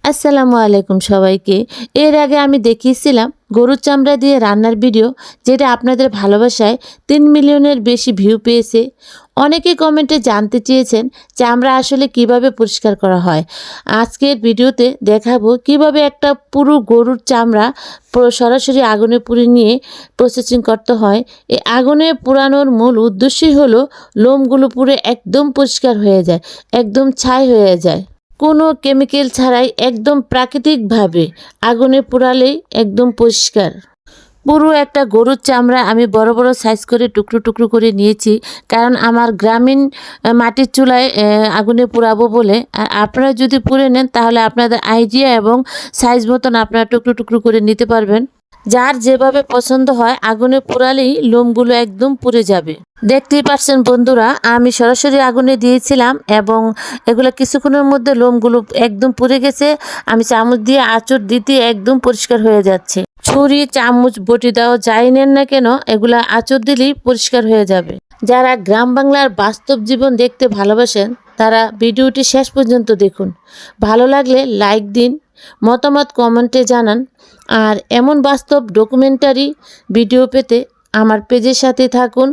আসসালামু আলাইকুম সবাইকে। এর আগে আমি দেখিয়েছিলাম গরুর চামড়া দিয়ে রান্নার ভিডিও, যেটা আপনাদের ভালোবাসায় ৩ মিলিয়নের বেশি ভিউ পেয়েছে। অনেকে কমেন্টে জানতে চেয়েছেন চামড়া আসলে কিভাবে পরিষ্কার করা হয়। আজকের ভিডিওতে দেখাবো কিভাবে একটা পুরো গরুর চামড়া সরাসরি আগুনে পুড়ে নিয়ে প্রসেসিং করতে হয়। এই আগুনে পোড়ানোর মূল উদ্দেশ্যই হলো লোমগুলো পুড়ে একদম পরিষ্কার হয়ে যায়, একদম ছাই হয়ে যায়। কোনো কেমিক্যাল ছাড়াই একদম প্রাকৃতিকভাবে আগুনে পোড়ালেই একদম পরিষ্কার। পুরো একটা গরুর চামড়া আমি বড় বড় সাইজ করে টুকরো টুকরো করে নিয়েছি, কারণ আমার গ্রামীণ মাটির চুলায় আগুনে পোড়াবো বলে। আর আপনারা যদি পুড়ে নেন তাহলে আপনাদের আইডিয়া এবং সাইজ মতন আপনারা টুকরো টুকরো করে নিতে পারবেন। যার যেভাবে পছন্দ হয় আগুনে পোড়ালেই লোমগুলো একদম পুড়ে যাবে। দেখতেই পাচ্ছেন বন্ধুরা, আমি সরাসরি আগুনে দিয়েছিলাম এবং এগুলো কিছুক্ষণের মধ্যে লোমগুলো একদম পুড়ে গেছে। আমি চামচ দিয়ে আঁচড় দিতে একদম পরিষ্কার হয়ে যাচ্ছে। ছুরি, চামচ, বটি দেওয়া যাই নেন না কেন, এগুলা আঁচড় দিলেই পরিষ্কার হয়ে যাবে। যারা গ্রাম বাংলার বাস্তব জীবন দেখতে ভালোবাসেন তারা ভিডিওটি শেষ পর্যন্ত দেখুন। ভালো লাগলে লাইক দিন, মতামত কমেন্টে জানান। আর এমন বাস্তব ডকুমেন্টারি ভিডিও পেতে আমার পেজের সাথে থাকুন।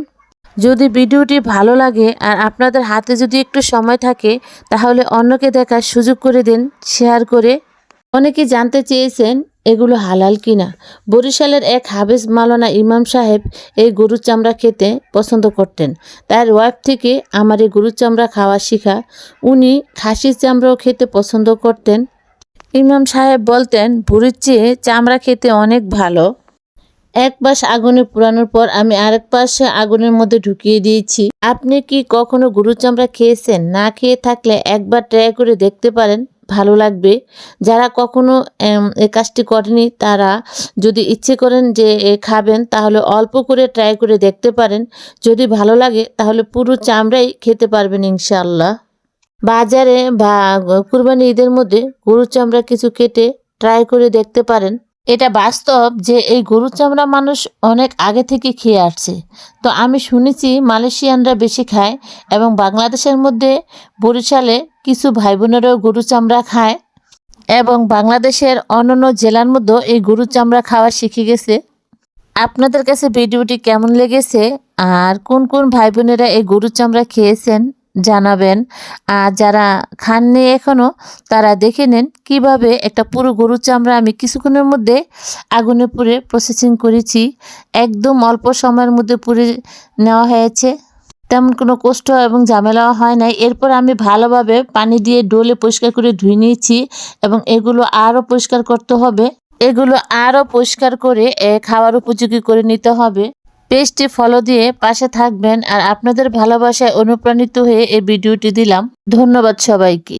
যদি ভিডিওটি ভালো লাগে আর আপনাদের হাতে যদি একটু সময় থাকে তাহলে অন্যকে দেখার সুযোগ করে দিন শেয়ার করে। অনেকে জানতে চেয়েছেন এগুলো হালাল কিনা। বরিশালের এক হাফেজ মাওলানা ইমাম সাহেব এই গরুর চামড়া খেতে পছন্দ করতেন। তার ওয়াইফ থেকে আমার এই গরুর চামড়া খাওয়া শিখা। উনি খাসির চামড়াও খেতে পছন্দ করতেন। ইমাম সাহেব বলতেন বুড়ির চেয়ে চামড়া খেতে অনেক ভালো। এক পাশ আগুনে পোড়ানোর পর আমি আরেক পাশে আগুনের মধ্যে ঢুকিয়ে দিয়েছি। আপনি কি কখনো গরুর চামড়া খেয়েছেন? না খেয়ে থাকলে একবার ট্রাই করে দেখতে পারেন, ভালো লাগবে। যারা কখনো এই কাজটি করেনি তারা যদি ইচ্ছে করেন যে খাবেন তাহলে অল্প করে ট্রাই করে দেখতে পারেন। যদি ভালো লাগে তাহলে পুরো চামড়াই খেতে পারবেন ইনশাআল্লাহ। বাজারে বা কুরবানি ঈদের মধ্যে গরুর চামড়া কিছু কেটে ট্রাই করে দেখতে পারেন। এটা বাস্তব যে এই গরুর চামড়া মানুষ অনেক আগে থেকে খেয়ে আসছে। তো আমি শুনেছি মালয়েশিয়ানরা বেশি খায় এবং বাংলাদেশের মধ্যে বরিশালে কিছু ভাই বোনেরাও গরুর চামড়া খায় এবং বাংলাদেশের অন্যান্য জেলার মধ্যেও এই গরুর চামড়া খাওয়া শিখে গেছে। আপনাদের কাছে ভিডিওটি কেমন লেগেছে আর কোন কোন ভাই বোনেরা এই গরুর চামড়া খেয়েছেন জানাবেন। আর যারা খাননি এখনও তারা দেখে নেন কিভাবে একটা পুরো গরুর চামড়া আমি কিছুক্ষণের মধ্যে আগুনে পুড়ে প্রসেসিং করেছি। একদম অল্প সময়ের মধ্যে পুড়ে নেওয়া হয়েছে, তেমন কোনো কষ্ট এবং ঝামেলাও হয় নাই। এরপর আমি ভালোভাবে পানি দিয়ে ডলে পরিষ্কার করে ধুয়ে নিয়েছি এবং এগুলো আরও পরিষ্কার করতে হবে। এগুলো আরও পরিষ্কার করে খাওয়ার উপযোগী করে নিতে হবে। পেজটি ফলো দিয়ে পাশে থাকবেন আর আপনাদের ভালোবাসায় অনুপ্রাণিত হয়ে এই ভিডিওটি দিলাম। ধন্যবাদ সবাইকে।